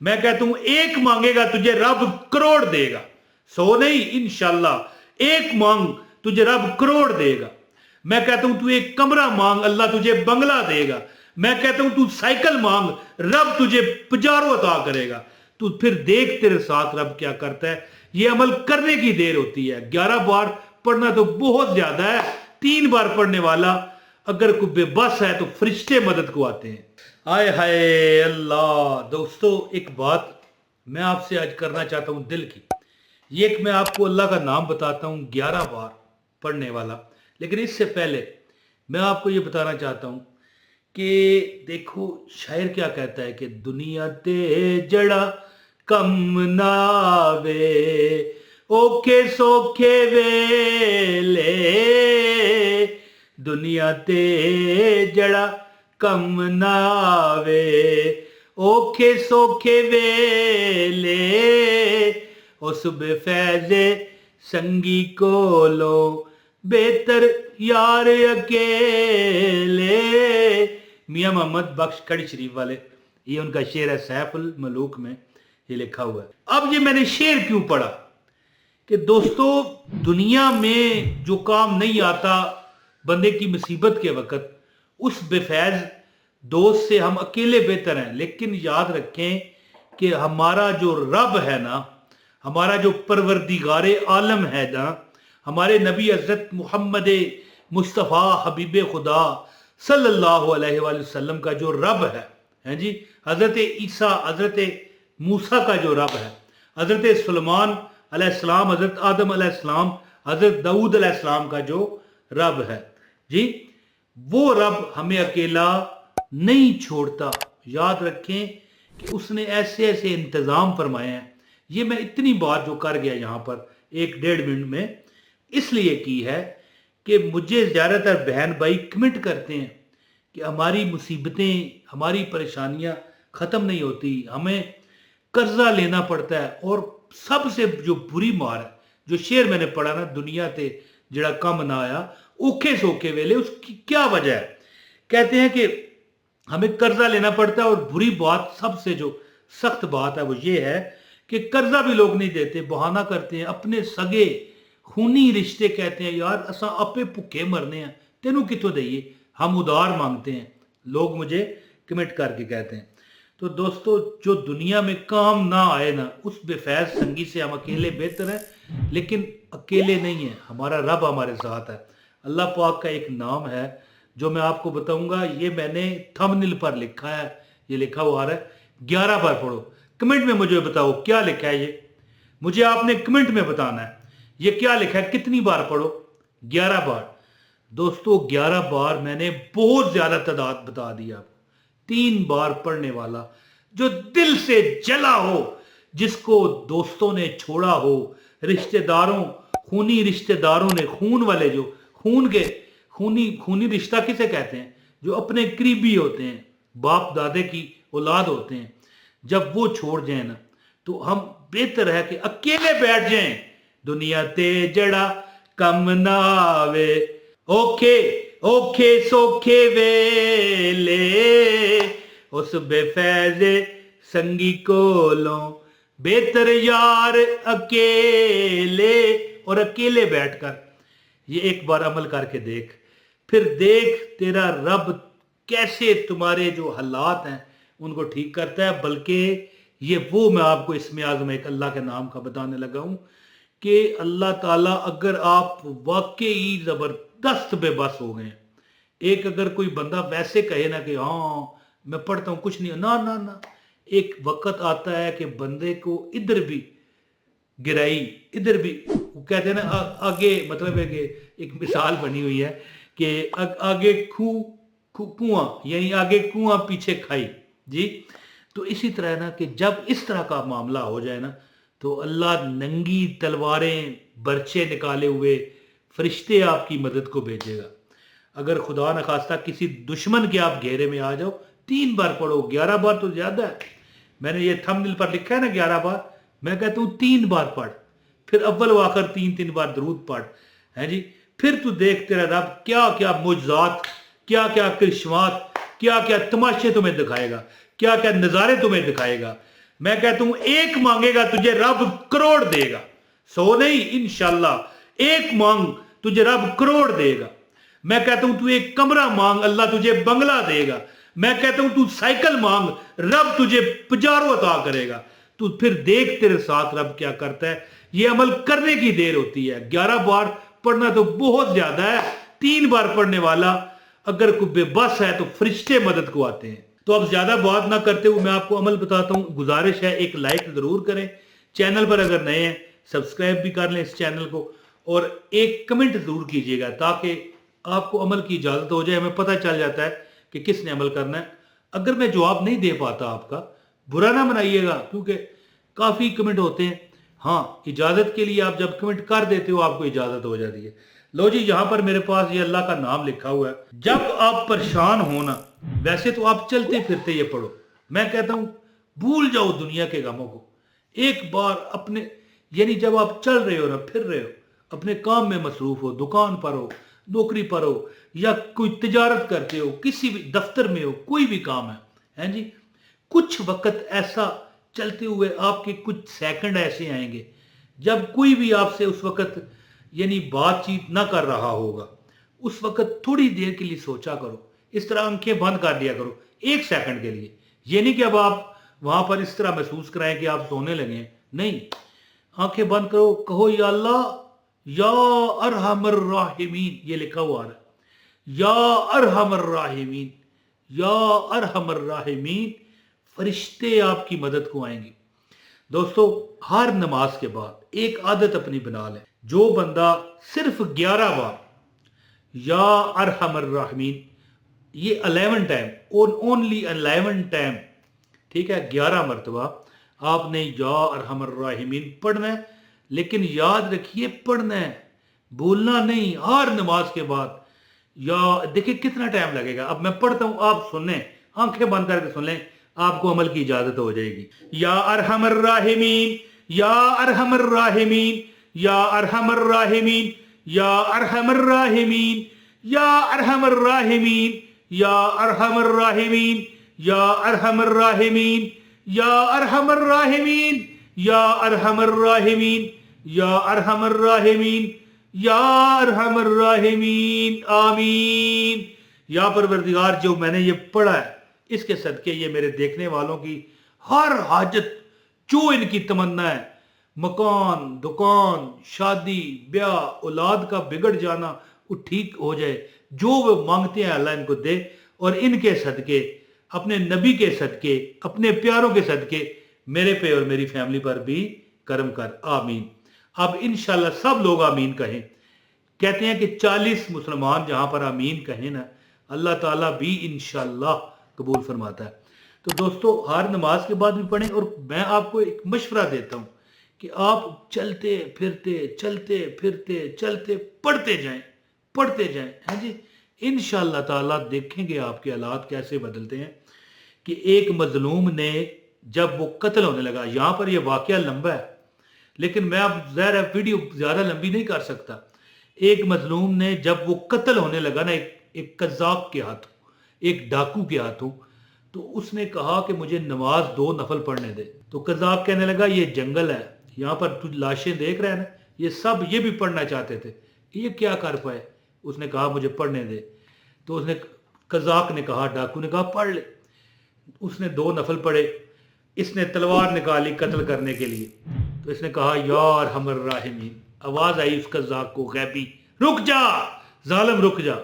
मैं कहता हूं एक मांगेगा तुझे रब करोड़ देगा, 100 नहीं, इंशाल्लाह एक मांग तुझे रब करोड़ देगा। मैं कहता हूं तू एक कमरा मांग, अल्लाह तुझे बंगला देगा। मैं कहता हूं तू साइकिल मांग, रब तुझे पजारों अता करेगा। तू फिर देख तेरे साथ रब क्या करता है। ये अमल करने की देर होती है। 11 बार पढ़ना तो बहुत ज्यादा है, 3 बार पढ़ने वाला अगर कोई बेबस है तो फरिश्ते मदद को आते हैं। आय हाय अल्लाह। दोस्तों एक बात मैं आपसे आज करना चाहता हूं दिल की। ये एक मैं आपको अल्लाह का नाम बताता हूं 11 बार पढ़ने वाला, लेकिन इससे पहले मैं आपको ये बताना चाहता हूं कि देखो शायर क्या कहता है कि दुनिया ते जड़ा कम नावे ओके सोखे वेले, दुनिया ते जड़ा कम नावे ओखे सोखे वेले, उस बेफैजे संगी कोलो बेहतर यार अकेले। मियां मोहम्मद बख्श कड़ी शरीफ वाले, ये उनका शेर है, सैफुल मलूक में ये लिखा हुआ है। अब ये मैंने शेर क्यों पढ़ा कि दोस्तों दुनिया में जो काम नहीं आता बंदे की मुसीबत के वक्त, उस बेफैज दोस्त से हम अकेले बेहतर हैं। लेकिन याद रखें कि हमारा जो रब है ना, हमारा जो परवरदिगारे आलम है ना, हमारे नबी हजरत मोहम्मद मुस्तफ़ा हबीब खुदा सल्लल्लाहु अलैहि वसल्लम का जो रब है जी, हजरत ईसा हजरत मूसा का जो रब है, हजरत सुलेमान अलैहिस्सलाम, हजरत आदम अलैहिस्सलाम, हजरत दाऊद अलैहिस्सलाम का जो रब है जी, वो रब हमें अकेला नहीं छोड़ता। याद रखें कि उसने ऐसे ऐसे इंतज़ाम फरमाए हैं। ये मैं इतनी बात जो कर गया यहाँ पर 1-1.5 मिनट में इसलिए की है कि मुझे ज़्यादातर बहन भाई कमेंट करते हैं कि हमारी मुसीबतें, हमारी परेशानियां ख़त्म नहीं होती, हमें कर्जा लेना पड़ता है। और सबसे जो बुरी मार है, जो शेर मैंने पढ़ा ना, दुनिया ते जड़ा कम ना आया औखे सौखे वेले, उसकी क्या वजह है? कहते हैं कि हमें कर्जा लेना पड़ता है। और बुरी बात, सबसे जो सख्त बात है वो ये है कि कर्जा भी लोग नहीं देते, बहाना करते हैं। अपने सगे खूनी रिश्ते कहते हैं यार असा आपे भुखे मरने हैं, तेनू कितों दईए, हम उधार मांगते हैं, लोग मुझे कमेंट करके कहते हैं। तो दोस्तों जो दुनिया में काम ना आए ना, उस बेफैज संगी से हम अकेले बेहतर हैं। लेकिन अकेले नहीं है, हमारा रब हमारे साथ है। अल्लाह पाक का एक नाम है जो मैं आपको बताऊंगा, ये मैंने थंबनेल पर लिखा है, ये लिखा हुआ आ रहा है 11 बार पढ़ो। कमेंट में मुझे बताओ क्या लिखा है, ये मुझे आपने कमेंट में बताना है ये क्या लिखा है, कितनी बार पढ़ो? 11 बार। दोस्तों 11 बार मैंने बहुत ज्यादा तादाद बता दी आपको। 3 बार पढ़ने वाला जो दिल से जला हो, जिसको दोस्तों ने छोड़ा हो, रिश्तेदारों, खूनी रिश्तेदारों ने, खून वाले जो खून के खूनी रिश्ता किसे कहते हैं? जो अपने करीबी होते हैं, बाप दादे की औलाद होते हैं, जब वो छोड़ जाए ना तो हम बेहतर है कि अकेले बैठ जाएं। दुनिया ते जड़ा कम ना आवे ओखे ओखे सोखे वेले, उस बेफैजे संगी कोलों बेहतर यार अकेले। और अकेले बैठकर ये एक बार अमल करके देख, फिर देख तेरा रब कैसे तुम्हारे जो हालात हैं उनको ठीक करता है। बल्कि ये वो मैं आपको इसमें आज़म एक अल्लाह के नाम का बताने लगा हूं कि अल्लाह ताला, अगर आप वाकई ज़बरदस्त बेबस हो गए, एक अगर कोई बंदा वैसे कहे ना कि हाँ मैं पढ़ता हूँ कुछ नहीं, ना ना ना, एक वक्त आता है कि बंदे को इधर भी गिराई, इधर भी, वो कहते हैं ना आगे, मतलब है कि एक मिसाल बनी हुई है कि आगे कुआं, यानी आगे कुआं पीछे खाई जी। तो इसी तरह ना कि जब इस तरह का मामला हो जाए ना तो अल्लाह नंगी तलवारें, बर्छे निकाले हुए फरिश्ते आपकी मदद को भेजेगा। अगर खुदा न खास्ता किसी दुश्मन के आप घेरे में आ जाओ, 3 बार पढ़ो। 11 बार तो ज्यादा है, मैंने ये थंबनेल पर लिखा है ना 11 बार, मैं कहता हूँ 3 बार पढ़, फिर अव्वल व आखिर 3-3 बार दरूद पढ़, है जी। फिर तू देख तेरा रब क्या क्या मुजज़ात, क्या क्या करिश्मात, क्या क्या तमाशे तुम्हें दिखाएगा, क्या क्या नज़ारे तुम्हें दिखाएगा। मैं कहता हूं एक मांगेगा तुझे रब करोड़ देगा, 100 नहीं, इंशाल्लाह एक मांग तुझे रब करोड़ देगा। मैं कहता हूं तू एक कमरा मांग, अल्लाह तुझे बंगला देगा। मैं कहता हूं तू साइकिल मांग, रब तुझे पजारों अता करेगा। तू फिर देख तेरे साथ रब क्या करता है। ये अमल करने की देर होती है। 11 बार पढ़ना तो बहुत ज्यादा है, 3 बार पढ़ने वाला अगर कोई बेबस है तो फरिश्ते मदद को आते हैं। तो अब ज्यादा बात ना करते हुए मैं आपको अमल बताता हूं। गुजारिश है एक लाइक जरूर करें, चैनल पर अगर नए हैं सब्सक्राइब भी कर लें इस चैनल को, और एक कमेंट जरूर कीजिएगा ताकि आपको अमल की इजाजत हो जाए, हमें पता चल जाता है कि किसने अमल करना है। अगर मैं जवाब नहीं दे पाता आपका, बुरा ना मनाइएगा, क्योंकि काफी कमेंट होते हैं। हाँ, इजाजत के लिए आप जब कमेंट कर देते हो आपको इजाजत हो जाती है। लो जी, यहां पर मेरे पास ये अल्लाह का नाम लिखा हुआ है। जब आप परेशान हो ना, वैसे तो आप चलते फिरते ये पढ़ो। मैं कहता हूं भूल जाओ दुनिया के गमों को, एक बार अपने, यानी जब आप चल रहे हो ना, फिर रहे हो, अपने काम में मसरूफ हो, दुकान पर हो, नौकरी पर हो, या कोई तिजारत करते हो, किसी भी दफ्तर में हो, कोई भी काम है जी, कुछ वक्त ऐसा चलते हुए आपके कुछ सेकंड ऐसे आएंगे जब कोई भी आपसे उस वक्त यानी बातचीत ना कर रहा होगा। उस वक्त थोड़ी देर के लिए सोचा करो, इस तरह आंखें बंद कर दिया करो 1 सेकंड के लिए। ये नहीं कि अब आप वहां पर इस तरह महसूस कराएं कि आप सोने लगे, नहीं, आंखें बंद करो, कहो या अल्लाह या अरहमर राहिमीन, ये लिखा हुआ है, या अरहमर राहिमीन, या अरहमर राहिमीन। फरिश्ते आपकी मदद को आएंगे। दोस्तों, हर नमाज के बाद एक आदत अपनी बना लें। जो बंदा सिर्फ 11 बार या अरहमर राहिमीन, ये 11 टाइम, ओनली 11 टाइम, ठीक है, 11 मरतबा आपने या अरहमर राहिमीन पढ़ना है। लेकिन याद रखिए पढ़ना है, बोलना नहीं। हर नमाज के बाद या देखिए कितना टाइम लगेगा। अब मैं पढ़ता हूं, आप सुन लें, आंखें बंद करके सुन लें, आपको अमल की इजाजत हो जाएगी। या अरहमर राहिमीन, या अरहमर राहिमीन, या अरहमर राहिमीन, या अरहमर राहिमीन, या अरहमर राहिमीन, या अरहमर राहिमीन, या अरहमर राहिमीन, या अरहमर राहिमीन, या अरहमर राहिमीन, या अरहमर राहिमीन, या अरहमर राहिमीन, आमीन। या परवरदिगार, जो मैंने ये पढ़ा है इसके सदके ये मेरे देखने वालों की हर हाजत, जो इनकी तमन्ना है, मकान, दुकान, शादी, ब्याह, औलाद का बिगड़ जाना, वो ठीक हो जाए। जो वो मांगते हैं अल्लाह इनको दे, और इनके सदके, अपने नबी के सदके, अपने प्यारों के सदके मेरे पे और मेरी फैमिली पर भी करम कर, आमीन। अब इंशाल्लाह सब लोग आमीन कहें। कहते हैं कि 40 मुसलमान जहां पर आमीन कहें ना, अल्लाह ताला भी इंशाल्लाह कबूल फरमाता है। तो दोस्तों, हर नमाज के बाद भी पढ़ें। और मैं आपको एक मशवरा देता हूं कि आप चलते फिरते, चलते फिरते, चलते पढ़ते जाएं, हैं जी। इंशाल्लाह ताला देखेंगे आपके हालात कैसे बदलते हैं। कि एक मजलूम ने, जब वो कत्ल होने लगा, यहां पर ये वाकया लंबा है लेकिन मैं अब ज़ाहिर है वीडियो ज्यादा लंबी नहीं कर सकता। एक मजलूम ने, जब वो कत्ल होने लगा ना एक कज़ाक के हाथों, एक डाकू के हाथों, तो उसने कहा कि मुझे नमाज 2 नफल पढ़ने दे। तो कज़ाक कहने लगा ये जंगल है, यहाँ पर तू लाशें देख रहा है ना, ये सब ये भी पढ़ना चाहते थे, ये क्या कर पाए। उसने कहा मुझे पढ़ने दे। तो उसने, कज़ाक ने कहा, डाकू ने कहा पढ़ ले। उसने 2 नफल पढ़े। इसने तलवार निकाली कत्ल करने के लिए। तो इसने कहा यार हमर राहिमीन। आवाज आई उस कज़ाक को गैबी, रुक जा जालिम रुक जा।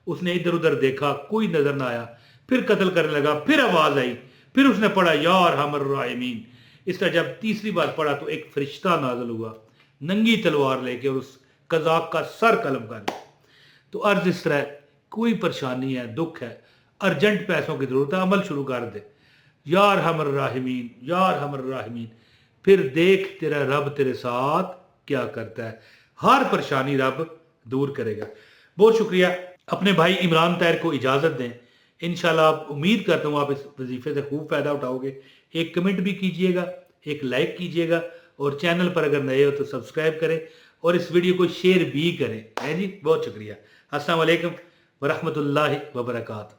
उसने इधर उधर देखा, कोई नजर ना आया, फिर कत्ल करने लगा, फिर आवाज आई, फिर उसने पढ़ा यार हमर राहिमीन। इस तरह जब तीसरी बार पढ़ा तो एक फरिश्ता नाज़िल हुआ नंगी तलवार लेके, और उस कज़ाक का सर कलम कर दिया। तो अर्ज इस तरह, कोई परेशानी है, दुख है, अर्जेंट पैसों की जरूरत है, अमल शुरू कर दे, यार हमर राहिमीन, यार हमर राहिमीन। फिर देख तेरा रब तेरे साथ क्या करता है। हर परेशानी रब दूर करेगा। बहुत शुक्रिया। अपने भाई इमरान ताहिर को इजाजत दें। इंशाल्लाह आप, उम्मीद करता हूँ आप इस वजीफे से खूब फायदा उठाओगे। एक कमेंट भी कीजिएगा, एक लाइक कीजिएगा, और चैनल पर अगर नए हो तो सब्सक्राइब करें, और इस वीडियो को शेयर भी करें, है जी। बहुत शुक्रिया। अस्सलाम वालेकुम व रहमतुल्लाहि व बरकातहू।